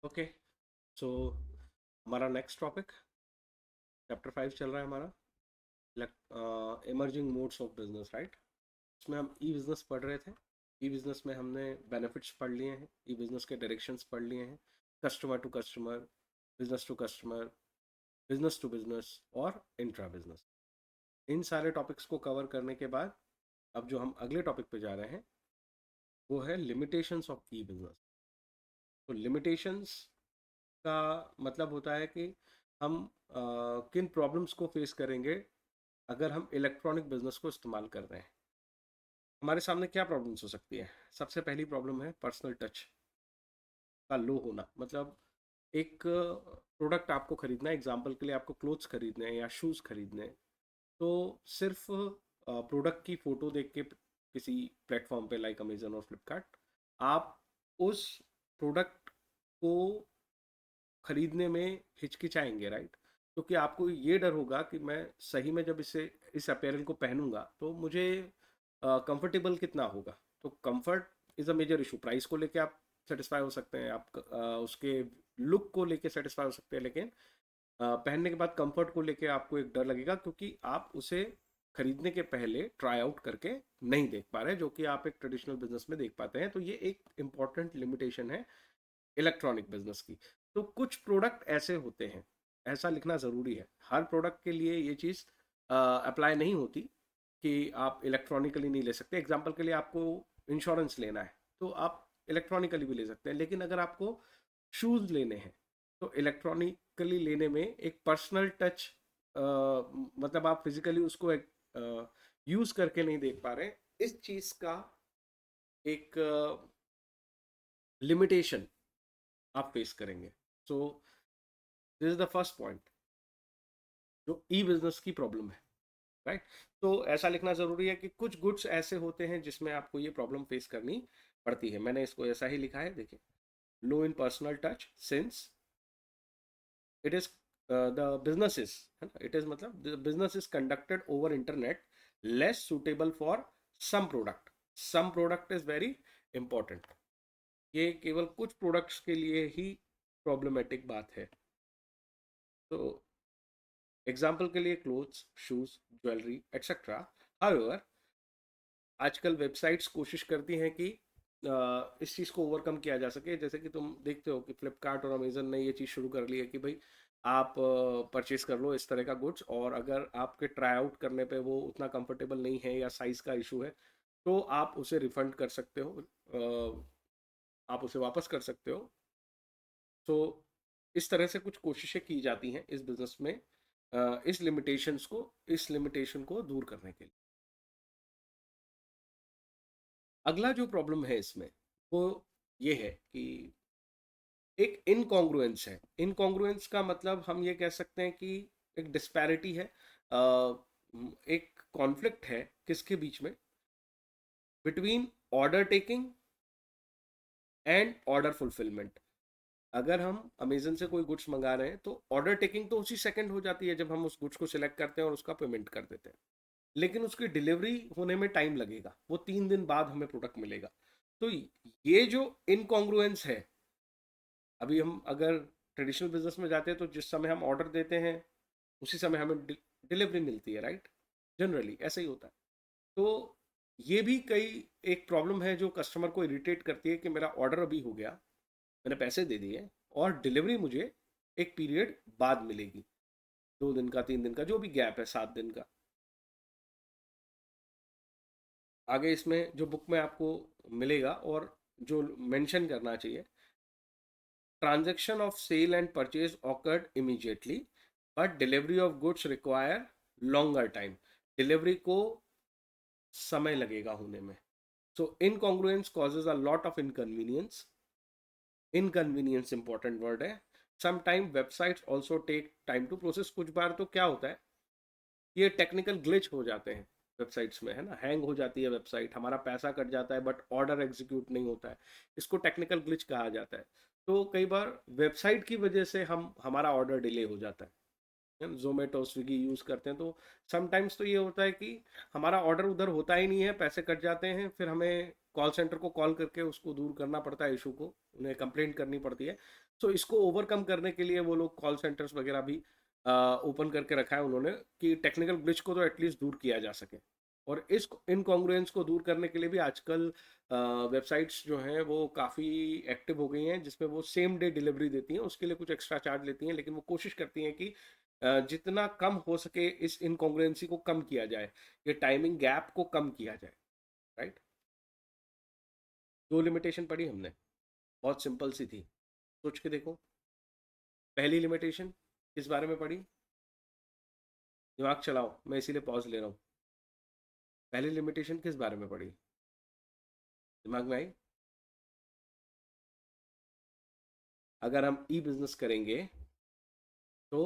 Okay. सो हमारा next topic chapter 5 चल रहा है हमारा emerging modes of business, right. इसमें हम ई बिजनेस पढ़ रहे थे। ई बिजनेस में हमने बेनिफिट्स पढ़ लिए हैं, ई बिजनेस के डायरेक्शंस पढ़ लिए हैं, customer to customer, business to business और इंट्रा बिजनेस। इन सारे टॉपिक्स को कवर करने के बाद अब जो हम अगले टॉपिक पे जा रहे हैं वो है लिमिटेशंस ऑफ ई बिजनेस। तो लिमिटेशंस का मतलब होता है कि हम किन प्रॉब्लम्स को फेस करेंगे अगर हम इलेक्ट्रॉनिक बिजनेस को इस्तेमाल कर रहे हैं। हमारे सामने क्या प्रॉब्लम्स हो सकती है? सबसे पहली प्रॉब्लम है पर्सनल टच का लो होना। मतलब एक प्रोडक्ट आपको खरीदना है, एग्जांपल के लिए आपको क्लोथ्स खरीदने हैं या शूज़ खरीदने हैं, तो सिर्फ प्रोडक्ट की फ़ोटो देख के किसी प्लेटफॉर्म पे लाइक अमेजन और फ्लिपकार्ट आप उस प्रोडक्ट को खरीदने में हिचकिचाएंगे, राइट। क्योंकि आपको ये डर होगा कि मैं सही में जब इस अपैरल को पहनूंगा तो मुझे कंफर्टेबल कितना होगा। तो comfort is a major issue. Price को लेके आप सेटिस्फाई हो सकते हैं, आप उसके लुक को लेके सेटिस्फाई हो सकते हैं, लेकिन पहनने के बाद कंफर्ट को लेके आपको एक डर लगेगा क्योंकि आप उसे खरीदने के पहले ट्राई आउट करके नहीं देख पा रहे, जो कि आप एक ट्रेडिशनल बिजनेस में देख पाते हैं। तो ये एक इंपॉर्टेंट लिमिटेशन है इलेक्ट्रॉनिक बिजनेस की। तो कुछ प्रोडक्ट ऐसे होते हैं, ऐसा लिखना ज़रूरी है, हर प्रोडक्ट के लिए ये चीज़ अप्लाई नहीं होती कि आप इलेक्ट्रॉनिकली नहीं ले सकते। एग्जांपल के लिए आपको इंश्योरेंस लेना है तो आप इलेक्ट्रॉनिकली भी ले सकते हैं, लेकिन अगर आपको शूज़ लेने हैं तो इलेक्ट्रॉनिकली लेने में एक पर्सनल टच, मतलब आप फिजिकली उसको एक यूज़ करके नहीं देख पा रहे, इस चीज़ का एक लिमिटेशन आप फेस करेंगे। So this is the first point जो ई बिजनेस की प्रॉब्लम है, राइट। तो ऐसा लिखना जरूरी है कि कुछ गुड्स ऐसे होते हैं जिसमें आपको ये प्रॉब्लम फेस करनी पड़ती है। मैंने इसको ऐसा ही लिखा है, देखिए। Low in personal touch since it is the business is, है ना, इट इज मतलब the business is conducted over internet, less suitable for some product. Some product is very important. ये केवल कुछ प्रोडक्ट्स के लिए ही प्रॉब्लमेटिक बात है। तो एग्जाम्पल के लिए clothes, shoes, jewellery etcetera. However आजकल वेबसाइट्स कोशिश करती हैं कि इस चीज़ को ओवरकम किया जा सके। जैसे कि तुम देखते हो कि फ्लिपकार्ट और अमेजन ने ये चीज़ शुरू कर ली है कि भाई आप परचेज कर लो इस तरह का गुड्स, और अगर आपके ट्राई आउट करने पे वो उतना कंफर्टेबल नहीं है या साइज़ का इशू है तो आप उसे रिफंड कर सकते हो, आप उसे वापस कर सकते हो। तो इस तरह से कुछ कोशिशें की जाती हैं इस बिजनेस में, इस लिमिटेशन को दूर करने के लिए। अगला जो प्रॉब्लम है इसमें वो ये है कि एक इनकॉन्ग्रुएंस है। इनकॉन्ग्रुएंस का मतलब हम ये कह सकते हैं कि एक डिस्पैरिटी है, एक कॉन्फ्लिक्ट है किसके बीच में, between order taking and order fulfilment. अगर हम अमेजन से कोई गुड्स मंगा रहे हैं तो ऑर्डर टेकिंग तो उसी सेकंड हो जाती है जब हम उस गुड्स को सिलेक्ट करते हैं और उसका पेमेंट कर देते हैं, लेकिन उसकी डिलीवरी होने में टाइम लगेगा, वो 3 दिन बाद हमें प्रोडक्ट मिलेगा। तो ये जो इनकॉन्ग्रुएंस है, अभी हम अगर ट्रेडिशनल बिजनेस में जाते हैं तो जिस समय हम ऑर्डर देते हैं उसी समय हमें डिलीवरी मिलती है, राइट। जनरली ऐसे ही होता है। तो ये भी कई एक प्रॉब्लम है जो कस्टमर को इरिटेट करती है कि मेरा ऑर्डर अभी हो गया, मैंने पैसे दे दिए और डिलीवरी मुझे एक पीरियड बाद मिलेगी, 2 दिन का, 3 दिन का, जो भी गैप है, 7 दिन का। आगे इसमें जो बुक में आपको मिलेगा और जो मेंशन करना चाहिए, transaction of sale and purchase occurred immediately but delivery of goods require longer time. Delivery को समय लगेगा होने में। So incongruence causes a lot of inconvenience. Inconvenience important word है। Some time websites also take time to process. कुछ बार तो क्या होता है, ये टेक्निकल ग्लिच हो जाते हैं वेबसाइट्स में, है ना, हैंग हो जाती है वेबसाइट, हमारा पैसा कट जाता है बट ऑर्डर एग्जीक्यूट नहीं होता है। इसको टेक्निकल ग्लिच कहा जाता है। तो कई बार वेबसाइट की वजह से हमारा ऑर्डर डिले हो जाता है। जोमेटो स्विगी यूज़ करते हैं तो समटाइम्स तो ये होता है कि हमारा ऑर्डर उधर होता ही नहीं है, पैसे कट जाते हैं, फिर हमें कॉल सेंटर को कॉल करके उसको दूर करना पड़ता है, इशू को उन्हें कंप्लेंट करनी पड़ती है। सो इसको ओवरकम करने के लिए वो लोग कॉल सेंटर्स वगैरह भी ओपन करके रखा है उन्होंने, कि टेक्निकल ग्लिच को तो एटलीस्ट दूर किया जा सके। और इस इनकॉन्ग्रुएंस को दूर करने के लिए भी आजकल वेबसाइट्स जो हैं वो काफ़ी एक्टिव हो गई हैं, जिसमें वो सेम डे डिलीवरी देती हैं, उसके लिए कुछ एक्स्ट्रा चार्ज लेती हैं, लेकिन वो कोशिश करती हैं कि जितना कम हो सके इस इनकॉन्ग्रुएंसी को कम किया जाए, ये टाइमिंग गैप को कम किया जाए। राइट। दो लिमिटेशन पढ़ी हमने, बहुत सिंपल सी थी, सोच के देखो। पहली लिमिटेशन किस बारे में पढ़ी? दिमाग चलाओ, मैं इसीलिए पॉज ले रहा हूँ। पहली लिमिटेशन किस बारे में पढ़ी? दिमाग में आई? अगर हम ई बिजनेस करेंगे तो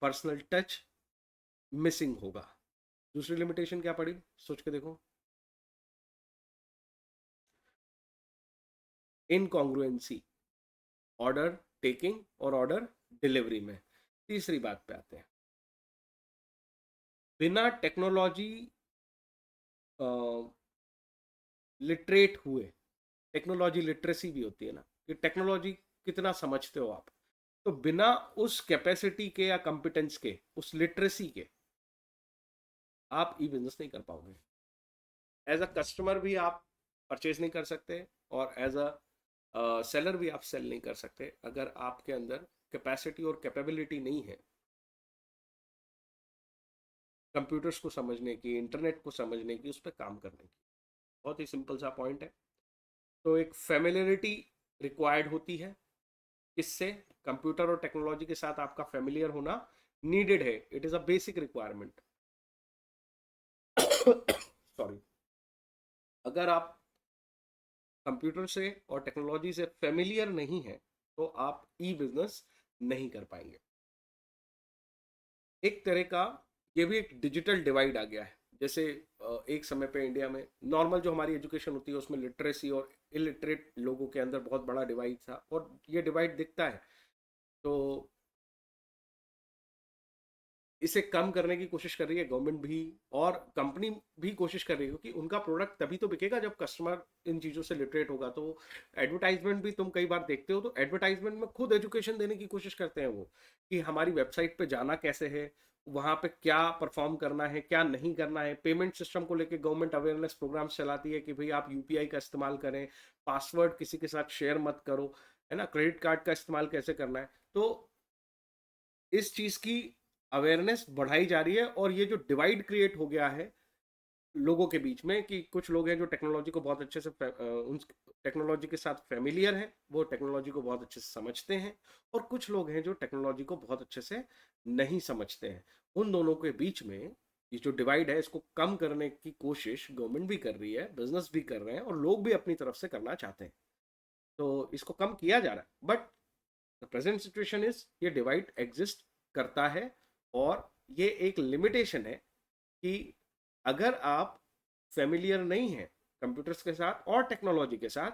पर्सनल टच मिसिंग होगा। दूसरी लिमिटेशन क्या पड़ी, सोच के देखो। इनकॉन्ग्रुएंसी ऑर्डर टेकिंग और ऑर्डर डिलीवरी में। तीसरी बात पे आते हैं, बिना टेक्नोलॉजी लिटरेट हुए, टेक्नोलॉजी लिटरेसी भी होती है ना, कि टेक्नोलॉजी कितना समझते हो आप, तो बिना उस कैपेसिटी के या कॉम्पिटेंस के, उस लिटरेसी के, आप ई बिजनेस नहीं कर पाओगे। एज अ कस्टमर भी आप परचेज नहीं कर सकते, और एज अ सेलर भी आप सेल नहीं कर सकते अगर आपके अंदर कैपेसिटी और कैपेबिलिटी नहीं है कंप्यूटर्स को समझने की, इंटरनेट को समझने की, उस पर काम करने की। बहुत ही सिंपल सा पॉइंट है। तो एक फेमिलियरिटी रिक्वायर्ड होती है, इससे कंप्यूटर और टेक्नोलॉजी के साथ आपका फेमिलियर होना नीडेड है, it is a basic requirement. Sorry. अगर आप कंप्यूटर से और टेक्नोलॉजी से फेमिलियर नहीं है तो आप ई बिजनेस नहीं कर पाएंगे। एक तरह का ये भी एक डिजिटल डिवाइड आ गया है। जैसे एक समय पे इंडिया में नॉर्मल जो हमारी एजुकेशन होती है उसमें लिटरेसी और इलिटरेट लोगों के अंदर बहुत बड़ा डिवाइड था, और ये डिवाइड दिखता है। तो इसे कम करने की कोशिश कर रही है गवर्नमेंट भी, और कंपनी भी कोशिश कर रही है, क्योंकि उनका प्रोडक्ट तभी तो बिकेगा जब कस्टमर इन चीज़ों से लिटरेट होगा। तो एडवर्टाइजमेंट भी तुम कई बार देखते हो, तो एडवर्टाइजमेंट में खुद एजुकेशन देने की कोशिश करते हैं वो, कि हमारी वेबसाइट पे जाना कैसे है, वहाँ पे क्या परफॉर्म करना है, क्या नहीं करना है। पेमेंट सिस्टम को लेकर गवर्नमेंट अवेयरनेस प्रोग्राम्स चलाती है कि भाई आप यूपीआई का इस्तेमाल करें, पासवर्ड किसी के साथ शेयर मत करो, है ना, क्रेडिट कार्ड का इस्तेमाल कैसे करना है। तो इस चीज़ की अवेयरनेस बढ़ाई जा रही है, और ये जो डिवाइड क्रिएट हो गया है लोगों के बीच में, कि कुछ लोग हैं जो टेक्नोलॉजी को बहुत अच्छे से उन टेक्नोलॉजी के साथ फेमिलियर है, वो टेक्नोलॉजी को बहुत अच्छे से समझते हैं, और कुछ लोग हैं जो टेक्नोलॉजी को बहुत अच्छे से नहीं समझते हैं। उन दोनों के बीच में ये जो डिवाइड है, इसको कम करने की कोशिश गवर्नमेंट भी कर रही है, बिजनेस भी कर रहे हैं, और लोग भी अपनी तरफ से करना चाहते हैं। तो इसको कम किया जा रहा है, but the present situation is ये डिवाइड एग्जिस्ट करता है, और ये एक लिमिटेशन है कि अगर आप फेमिलियर नहीं हैं कंप्यूटर्स के साथ और टेक्नोलॉजी के साथ,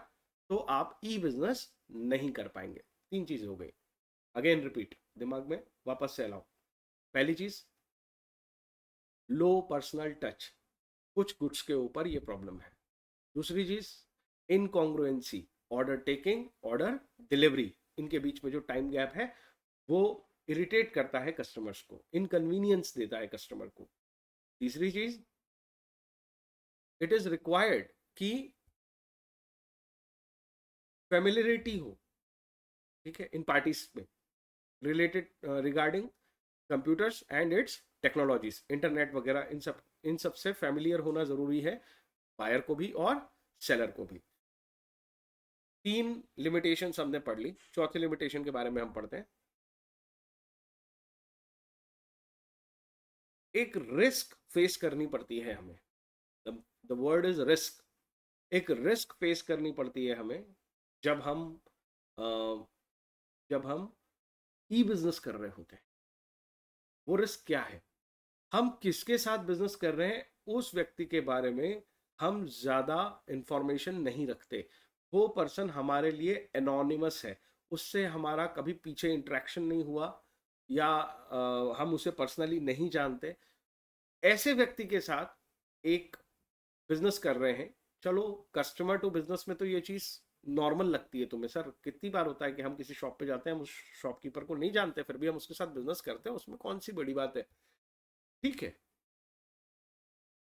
तो आप ई बिजनेस नहीं कर पाएंगे। तीन चीजें हो गई, अगेन रिपीट, दिमाग में वापस से लाओ। पहली चीज, लो पर्सनल टच, कुछ गुड्स के ऊपर ये प्रॉब्लम है। दूसरी चीज, इनकॉन्ग्रुएंसी, ऑर्डर टेकिंग, ऑर्डर डिलीवरी, इनके बीच में जो टाइम गैप है वो इरिटेट करता है कस्टमर्स को, इनकन्वीनियंस देता है कस्टमर को। तीसरी चीज, इट इज रिक्वायर्ड कि फेमिलियरिटी हो, ठीक है, इन पार्टीज में, related regarding computers and it's technologies, internet वगैरह, इन सब से फेमिलियर होना जरूरी है, बायर को भी और सेलर को भी। तीन लिमिटेशन हमने पढ़ ली, चौथी लिमिटेशन के बारे में हम पढ़ते हैं। एक रिस्क फेस करनी पड़ती है हमें, द वर्ड इज रिस्क। एक रिस्क फेस करनी पड़ती है हमें जब हम अ, जब हम ई बिजनेस कर रहे होते हैं। वो रिस्क क्या है? हम किसके साथ बिजनेस कर रहे हैं उस व्यक्ति के बारे में हम ज्यादा इंफॉर्मेशन नहीं रखते। वो पर्सन हमारे लिए एनोनिमस है, उससे हमारा कभी पीछे इंटरेक्शन नहीं हुआ, या हम उसे पर्सनली नहीं जानते। ऐसे व्यक्ति के साथ एक बिजनेस कर रहे हैं चलो कस्टमर टू बिजनेस में तो ये चीज नॉर्मल लगती है तुम्हें। सर कितनी बार होता है कि हम किसी शॉप पे जाते हैं, हम उस शॉपकीपर को नहीं जानते, फिर भी हम उसके साथ बिजनेस करते हैं, उसमें कौन सी बड़ी बात है, ठीक है।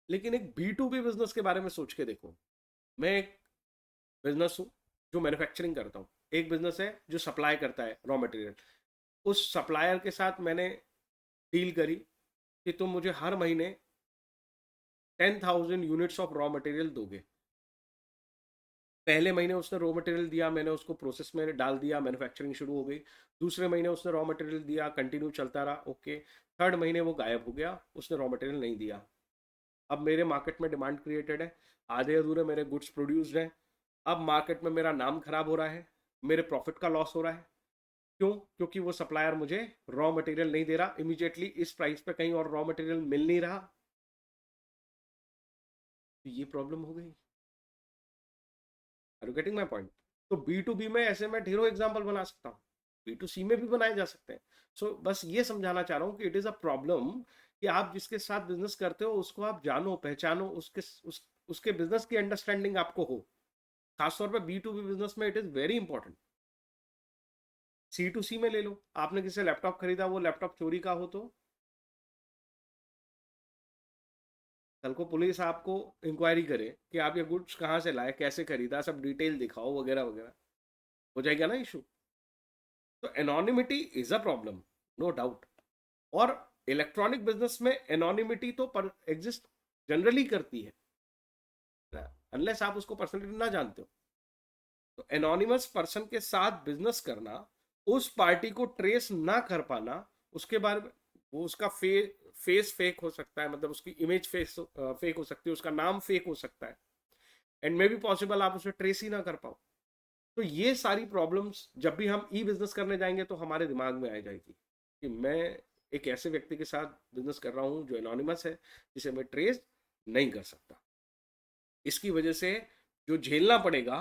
लेकिन एक B2B बिजनेस के बारे में सोच के देखो। मैं एक बिजनेस हूँ जो मैन्युफैक्चरिंग करता हूँ, एक बिजनेस है जो सप्लाई करता है रॉ मटेरियल। उस सप्लायर के साथ मैंने डील करी कि तुम मुझे हर महीने 10,000 यूनिट्स ऑफ रॉ मटेरियल दोगे। पहले महीने उसने रॉ मटेरियल दिया, मैंने उसको प्रोसेस में डाल दिया, मैन्युफैक्चरिंग शुरू हो गई। दूसरे महीने उसने रॉ मटेरियल दिया, कंटिन्यू चलता रहा, ओके। थर्ड महीने वो गायब हो गया, उसने रॉ मटेरियल नहीं दिया। अब मेरे मार्केट में डिमांड क्रिएटेड है, आधे अधूरे मेरे गुड्स प्रोड्यूस्ड हैं। अब मार्केट में मेरा नाम खराब हो रहा है, मेरे प्रॉफिट का लॉस हो रहा है। क्यों? क्योंकि वो सप्लायर मुझे रॉ मटेरियल नहीं दे रहा इमीडिएटली, इस प्राइस पे कहीं और रॉ मटेरियल मिल नहीं रहा। तो ये प्रॉब्लम हो गई। Are you getting my point? तो B2B में ऐसे मैं ढेरों एग्जाम्पल बना सकता हूँ, B2C में भी बनाए जा सकते हैं। बस ये समझाना चाह रहा हूँ कि इट इज अ प्रॉब्लम कि आप जिसके साथ बिजनेस करते हो उसको आप जानो पहचानो, उसके बिजनेस की अंडरस्टैंडिंग आपको हो। खासतौर पर B2B बिजनेस में it is very important. C2C में ले लो, आपने किसी लैपटॉप खरीदा, वो लैपटॉप चोरी का हो तो कल को पुलिस आपको इंक्वायरी करे कि आप ये गुड्स कहाँ से लाए, कैसे खरीदा, सब डिटेल दिखाओ वगैरह वगैरह, हो जाएगा ना इशू। तो anonymity is a problem, no doubt. और इलेक्ट्रॉनिक बिजनेस में एनोनिमिटी तो पर एग्जिस्ट जनरली करती है, अनलेस आप उसको पर्सनली ना जानते हो। तो एनोनिमस पर्सन के साथ बिजनेस करना, उस पार्टी को ट्रेस ना कर पाना, उसके बारे में वो उसका फेस फेक हो सकता है, मतलब उसकी इमेज फेक हो सकती है, उसका नाम फेक हो सकता है, एंड मे बी पॉसिबल आप उसे ट्रेस ही ना कर पाओ। तो ये सारी प्रॉब्लम्स जब भी हम ई बिजनेस करने जाएंगे तो हमारे दिमाग में आ जाएगी कि मैं एक ऐसे व्यक्ति के साथ बिजनेस कर रहा हूं जो एनोनिमस है, जिसे मैं ट्रेस नहीं कर सकता। इसकी वजह से जो झेलना पड़ेगा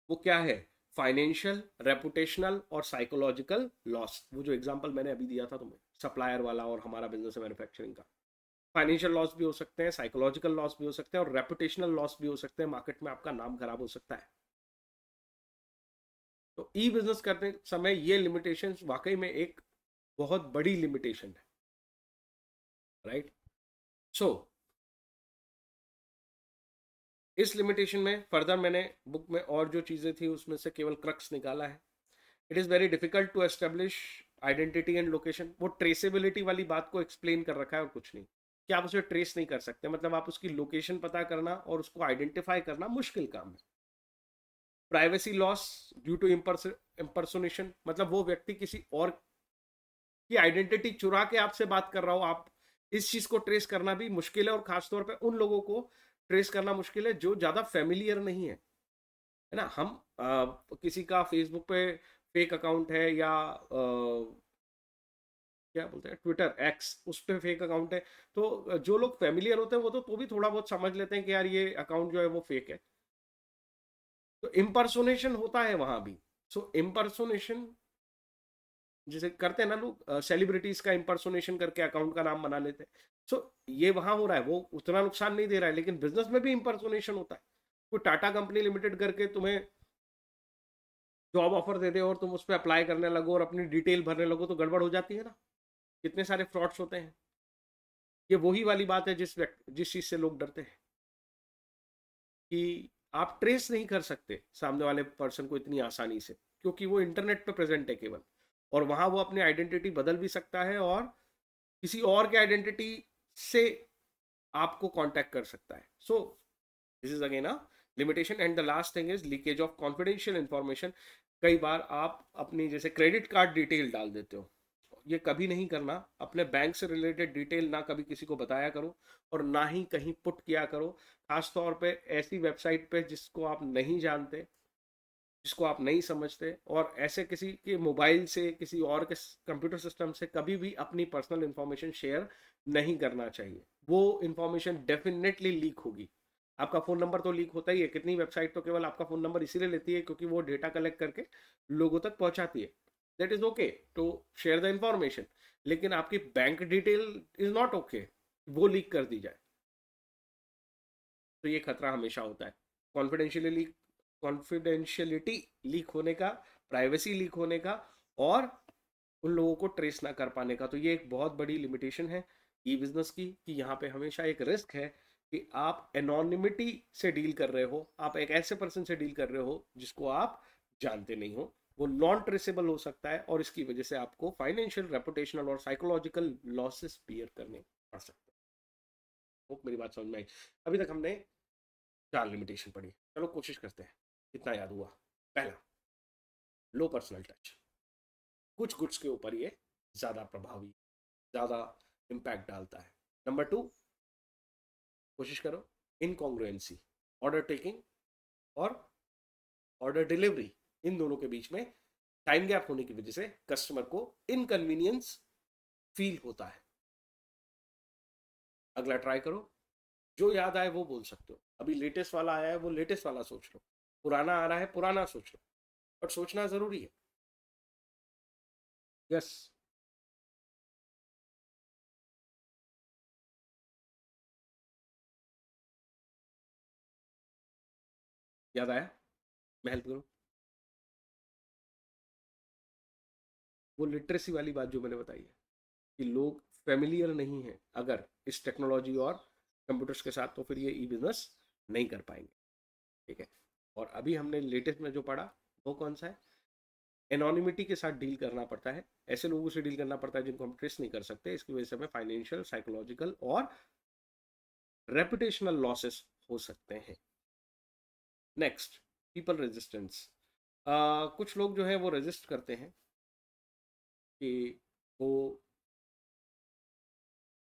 वो क्या है? फाइनेंशियल, रेपुटेशनल और साइकोलॉजिकल लॉस। वो जो एग्जांपल मैंने अभी दिया था तुम्हें, सप्लायर वाला और हमारा बिजनेस है मैन्युफैक्चरिंग का, फाइनेंशियल लॉस भी हो सकते हैं, साइकोलॉजिकल लॉस भी हो सकते हैं, और रेपुटेशनल लॉस भी हो सकते हैं, मार्केट में आपका नाम खराब हो सकता है। तो ई बिजनेस करते समय ये लिमिटेशंस वाकई में एक बहुत बड़ी लिमिटेशन है, राइट? सो इस लिमिटेशन में फर्दर मैंने बुक में और जो चीजें थी उसमें से केवल क्रक्स निकाला है। It is very difficult to establish identity and location. वो ट्रेसेबिलिटी वाली बात को एक्सप्लेन कर रखा है और कुछ नहीं, कि आप उसे ट्रेस नहीं कर सकते, मतलब आप उसकी लोकेशन पता करना और उसको आइडेंटिफाई करना मुश्किल काम है। Privacy loss due to impersonation, मतलब वो व्यक्ति किसी और की आइडेंटिटी चुरा के आपसे बात कर रहा हो, आप इस चीज को ट्रेस करना भी मुश्किल है, और खासतौर पे उन लोगों को ट्रेस करना मुश्किल है जो ज्यादा फेमिलियर नहीं है ना। हम किसी का फेसबुक पे फेक अकाउंट है, या क्या बोलते हैं, ट्विटर एक्स, उस पे फेक अकाउंट है, तो जो लोग फेमिलियर होते हैं वो तो भी थोड़ा बहुत समझ लेते हैं कि यार ये अकाउंट जो है वो फेक है। तो इम्पर्सोनेशन होता है वहां भी। सो इम्पर्सोनेशन जैसे करते हैं ना लोग, सेलिब्रिटीज का इंपर्सोनेशन करके अकाउंट का नाम बना लेते हैं। सो ये वहां हो रहा है, वो उतना नुकसान नहीं दे रहा है, लेकिन बिजनेस में भी इंपर्सोनेशन होता है। कोई टाटा कंपनी लिमिटेड करके तुम्हें जॉब ऑफर दे दे और तुम उस पर अप्लाई करने लगो और अपनी डिटेल भरने लगो तो गड़बड़ हो जाती है ना। कितने सारे फ्रॉड्स होते हैं। ये वही वाली बात है जिस चीज से लोग डरते हैं, कि आप ट्रेस नहीं कर सकते सामने वाले पर्सन को इतनी आसानी से, क्योंकि वो इंटरनेट पे प्रेजेंट है केवल, और वहां वो अपनी आइडेंटिटी बदल भी सकता है और किसी और के आइडेंटिटी से आपको कांटेक्ट कर सकता है। So this is again a limitation. And the last thing is leakage of confidential information. कई बार आप अपनी जैसे क्रेडिट कार्ड डिटेल डाल देते हो, ये कभी नहीं करना। अपने बैंक से रिलेटेड डिटेल ना कभी किसी को बताया करो, और ना ही कहीं पुट किया करो, खासतौर पे ऐसी वेबसाइट पे जिसको आप नहीं जानते, जिसको आप नहीं समझते। और ऐसे किसी के मोबाइल से, किसी और के कंप्यूटर सिस्टम से कभी भी अपनी पर्सनल इंफॉर्मेशन शेयर नहीं करना चाहिए। वो इंफॉर्मेशन डेफिनेटली लीक होगी। आपका फोन नंबर तो लीक होता ही है, कितनी वेबसाइट तो केवल आपका फोन नंबर इसीलिए लेती है क्योंकि वो डेटा कलेक्ट करके लोगों तक पहुंचाती है। That is okay to share the information, लेकिन आपकी bank detail is not okay वो लीक कर दी जाए, तो ये खतरा हमेशा होता है। कॉन्फिडेंशियलिटी लीक होने का, प्राइवेसी लीक होने का, और उन लोगों को ट्रेस ना कर पाने का। तो ये एक बहुत बड़ी लिमिटेशन है ई बिजनेस की, कि यहाँ पे हमेशा एक रिस्क है कि आप एनोनिमिटी से डील कर रहे हो, आप एक ऐसे पर्सन से डील कर रहे हो जिसको आप जानते नहीं हो, वो नॉन ट्रेसेबल हो सकता है, और इसकी वजह से आपको फाइनेंशियल, रेपुटेशनल और साइकोलॉजिकल लॉसेस बियर करने पड़ सकते हैं। होप मेरी बात समझ में आई। अभी तक हमने 4 लिमिटेशन पढ़ी, चलो कोशिश करते हैं कितना याद हुआ। पहला, लो पर्सनल टच। कुछ गुड्स के ऊपर ये ज्यादा प्रभावी, ज्यादा इम्पैक्ट डालता है। नंबर 2, कोशिश करो इनकॉन्ग्रुएंसी, ऑर्डर टेकिंग और ऑर्डर डिलीवरी, इन दोनों के बीच में टाइम गैप होने की वजह से कस्टमर को इनकन्वीनियंस फील होता है। अगला ट्राई करो, जो याद आए वो बोल सकते हो। अभी लेटेस्ट वाला आया है, वो लेटेस्ट वाला सोच लो, पुराना आ रहा है, पुराना सोच लो, बट सोचना जरूरी है। यस, याद आया, मैं हेल्प करूँ? वो लिटरेसी वाली बात जो मैंने बताई है, कि लोग फेमिलियर नहीं है अगर इस टेक्नोलॉजी और कंप्यूटर्स के साथ, तो फिर ये ई बिजनेस नहीं कर पाएंगे। ठीक है। और अभी हमने लेटेस्ट में जो पढ़ा, वो कौन सा है? एनोनिमिटी के साथ डील करना पड़ता है, ऐसे लोगों से डील करना पड़ता है जिनको हम ट्रेस नहीं कर सकते, इसकी वजह से हमें फाइनेंशियल, साइकोलॉजिकल और रेपुटेशनल लॉसेस हो सकते हैं। Next, people resistance. कुछ लोग जो है वो रेजिस्ट करते हैं कि वो,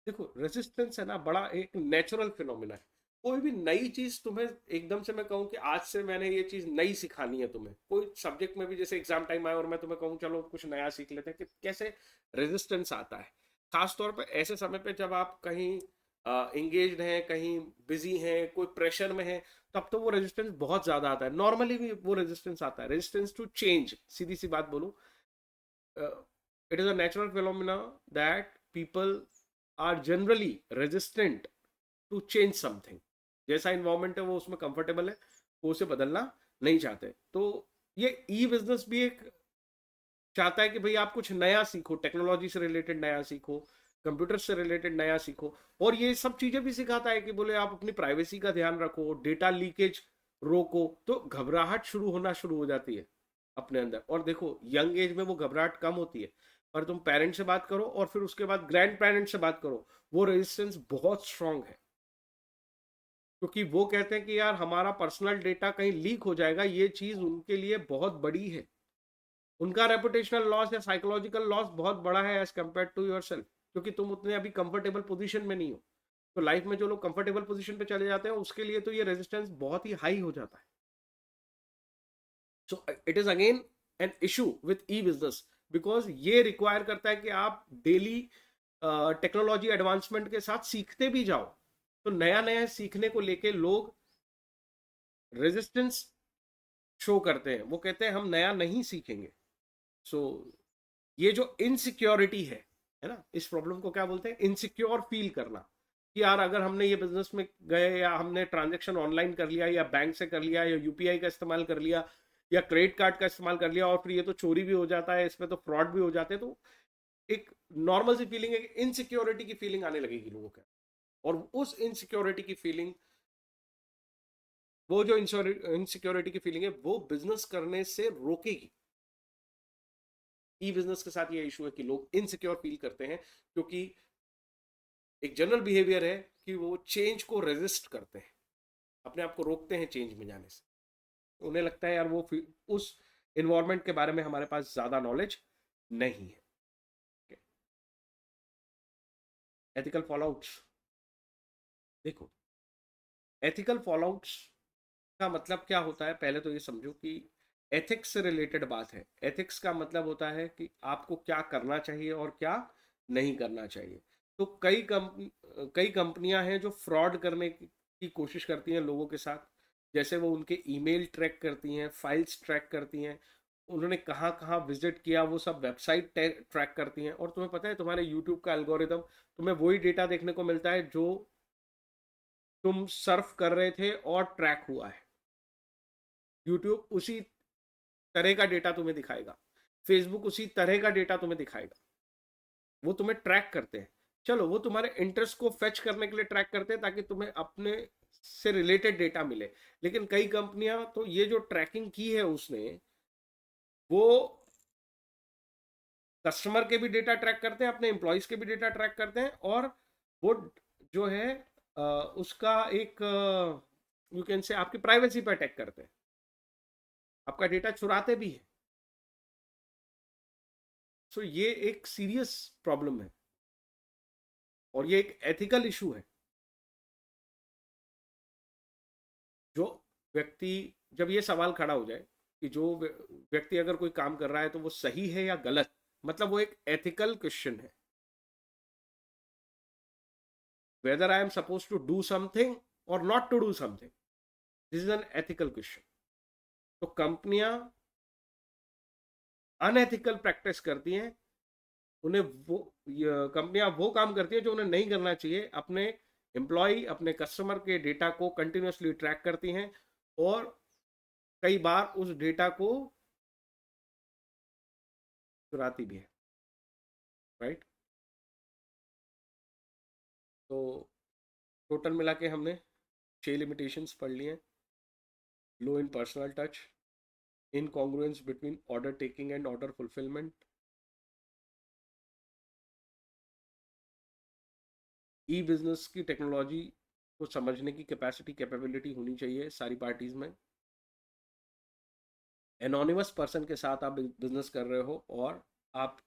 देखो रेजिस्टेंस है ना, बड़ा एक नेचुरल फिनोमिना है। कोई भी नई चीज तुम्हें एकदम से मैं कहूँ कि आज से मैंने ये चीज नई सिखानी है तुम्हें, कोई सब्जेक्ट में भी, जैसे एग्जाम टाइम आए और मैं तुम्हें कहूँ चलो कुछ नया सीख लेते हैं, कि कैसे रेजिस्टेंस आता है। खासतौर पर ऐसे समय पे जब आप कहीं इंगेज्ड हैं, कहीं बिजी हैं, कोई प्रेशर में है, तब तो वो रेजिस्टेंस बहुत ज्यादा आता है। नॉर्मली भी वो रेजिस्टेंस आता है, रेजिस्टेंस टू चेंज। सीधी सी बात बोलूं, it is a natural phenomena that people are generally resistant to change something. जैसा इन्वायरमेंट है वो उसमें कंफर्टेबल है, वो उसे बदलना नहीं चाहते। तो ये ई बिजनेस भी एक चाहता है कि भाई आप कुछ नया सीखो, टेक्नोलॉजी से रिलेटेड नया सीखो, कंप्यूटर से रिलेटेड नया सीखो, और ये सब चीजें भी सिखाता है कि बोले आप अपनी प्राइवेसी का ध्यान रखो, डेटा लीकेज रोको। तो घबराहट शुरू हो जाती है अपने अंदर। और देखो यंग एज में वो घबराहट कम होती है, पर तुम पेरेंट्स से बात करो और फिर उसके बाद ग्रैंड पेरेंट्स से बात करो, वो रेजिस्टेंस बहुत स्ट्रांग है, क्योंकि वो कहते हैं कि यार हमारा पर्सनल डेटा कहीं लीक हो जाएगा, ये चीज उनके लिए बहुत बड़ी है। उनका रेपुटेशनल लॉस या साइकोलॉजिकल लॉस बहुत बड़ा है as compare to yourself, क्योंकि तुम उतने अभी कंफर्टेबल पोजीशन में नहीं हो। तो लाइफ में जो लोग कंफर्टेबल पोजीशन पे चले जाते हैं, उसके लिए तो ये रेजिस्टेंस बहुत ही हाई हो जाता है। So it is again an issue with E business, because ये रिक्वायर करता है कि आप डेली टेक्नोलॉजी एडवांसमेंट के साथ सीखते भी जाओ। तो नया नया सीखने को लेके लोग रेजिस्टेंस शो करते हैं, वो कहते हैं हम नया नहीं सीखेंगे। सो ये जो इनसिक्योरिटी है ना, इस प्रॉब्लम को क्या बोलते हैं? इनसिक्योर फील करना, कि यार अगर हमने ये बिजनेस में गए, या हमने ट्रांजेक्शन ऑनलाइन कर लिया, या बैंक से कर लिया, या यूपीआई का इस्तेमाल कर लिया, या क्रेडिट कार्ड का इस्तेमाल कर लिया, और फिर ये तो चोरी भी हो जाता है, इसमें तो फ्रॉड भी हो जाते हैं, तो एक नॉर्मल सी फीलिंग है, इनसिक्योरिटी की फीलिंग आने लगेगी लोगों के। और उस इनसिक्योरिटी की फीलिंग, वो जो इनसिक्योरिटी की फीलिंग है, वो बिजनेस करने से रोकेगी। ई बिजनेस के साथ ये इशू है कि लोग इनसिक्योर फील करते हैं, क्योंकि एक जनरल बिहेवियर है कि वो चेंज को रेजिस्ट करते हैं, अपने आप को रोकते हैं चेंज में जाने से। उन्हें लगता है यार वो उस इन्वायरमेंट के बारे में हमारे पास ज्यादा नॉलेज नहीं है। एथिकल फॉलोआउट्स, देखो एथिकल फॉलोआउट्स का मतलब क्या होता है, पहले तो ये समझो कि एथिक्स से रिलेटेड बात है। एथिक्स का मतलब होता है कि आपको क्या करना चाहिए और क्या नहीं करना चाहिए। तो कई कंपनियां हैं जो फ्रॉड करने की कोशिश करती हैं लोगों के साथ। जैसे वो उनके ईमेल ट्रैक करती हैं, फाइल्स ट्रैक करती हैं, उन्होंने कहाँ कहाँ विजिट किया वो सब वेबसाइट ट्रैक करती हैं। और तुम्हें पता है तुम्हारे यूट्यूब का एल्गोरिदम तुम्हें वही डेटा देखने को मिलता है जो तुम सर्फ कर रहे थे और ट्रैक हुआ है। यूट्यूब उसी तरह का डेटा तुम्हें दिखाएगा, फेसबुक उसी तरह का डेटा तुम्हें दिखाएगा। वो तुम्हें ट्रैक करते हैं, चलो वो तुम्हारे इंटरेस्ट को फेच करने के लिए ट्रैक करते हैं ताकि तुम्हें अपने से रिलेटेड डेटा मिले। लेकिन कई कंपनियां तो ये जो ट्रैकिंग की है उसने, वो कस्टमर के भी डेटा ट्रैक करते हैं, अपने एम्प्लॉयज के भी डेटा ट्रैक करते हैं, और वो जो है उसका एक यू कैन से आपकी प्राइवेसी पर अटैक करते हैं, आपका डेटा चुराते भी है। सो ये एक सीरियस प्रॉब्लम है और ये एक एथिकल इशू है। जो व्यक्ति, जब ये सवाल खड़ा हो जाए कि जो व्यक्ति अगर कोई काम कर रहा है तो वो सही है या गलत, मतलब वो एक एथिकल क्वेश्चन है, whether I am suppose to do something or not to do something, this is an ethical question. तो कंपनियां अनएथिकल प्रैक्टिस करती हैं, उन्हें वो कंपनियां वो काम करती है जो उन्हें नहीं करना चाहिए, अपने एम्प्लॉय अपने कस्टमर के डेटा को कंटिन्यूसली ट्रैक करती हैं और कई बार उस डेटा को चुराती भी है, राइट। तो टोटल मिला के हमने 6 लिमिटेशंस पढ़ ली हैं। Low in personal touch, incongruence between order taking and order fulfilment, E business की टेक्नोलॉजी को समझने की कैपेसिटी कैपेबिलिटी होनी चाहिए सारी पार्टीज में। एनोनिमस पर्सन के साथ आप बिजनेस कर रहे हो और आप,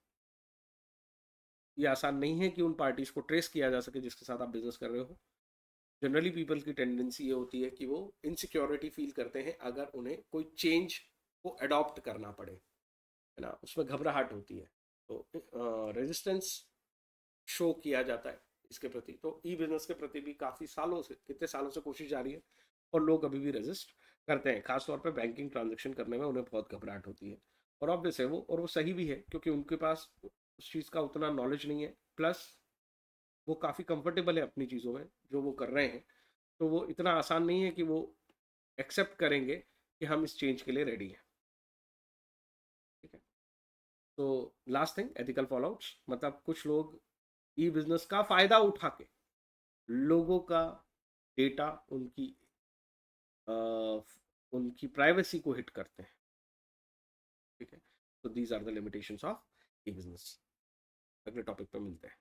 ये आसान नहीं है कि उन पार्टीज को ट्रेस किया जा सके जिसके साथ आप बिजनेस कर रहे हो। जनरली पीपल की टेंडेंसी ये होती है कि वो इनसिक्योरिटी फील करते हैं अगर उन्हें कोई चेंज को अडॉप्ट करना पड़े, है ना, उसमें घबराहट होती है, तो रेजिस्टेंस शो किया जाता है इसके प्रति। तो ई बिजनेस के प्रति भी काफ़ी सालों से, कितने सालों से कोशिश जारी है और लोग अभी भी रेजिस्ट करते हैं, खासतौर पे बैंकिंग ट्रांजेक्शन करने में उन्हें बहुत घबराहट होती है। और ऑब्वियस है वो, और वो सही भी है क्योंकि उनके पास उस चीज़ का उतना नॉलेज नहीं है, प्लस वो काफ़ी कंफर्टेबल है अपनी चीज़ों में जो वो कर रहे हैं। तो वो इतना आसान नहीं है कि वो एक्सेप्ट करेंगे कि हम इस चेंज के लिए रेडी हैं, ठीक है। तो लास्ट थिंग, एथिकल फॉलोआउट्स, मतलब कुछ लोग ई बिजनेस का फायदा उठा के लोगों का डेटा, उनकी प्राइवेसी को हिट करते हैं, ठीक है। तो these are the limitations of e business. अगले टॉपिक पे मिलते हैं।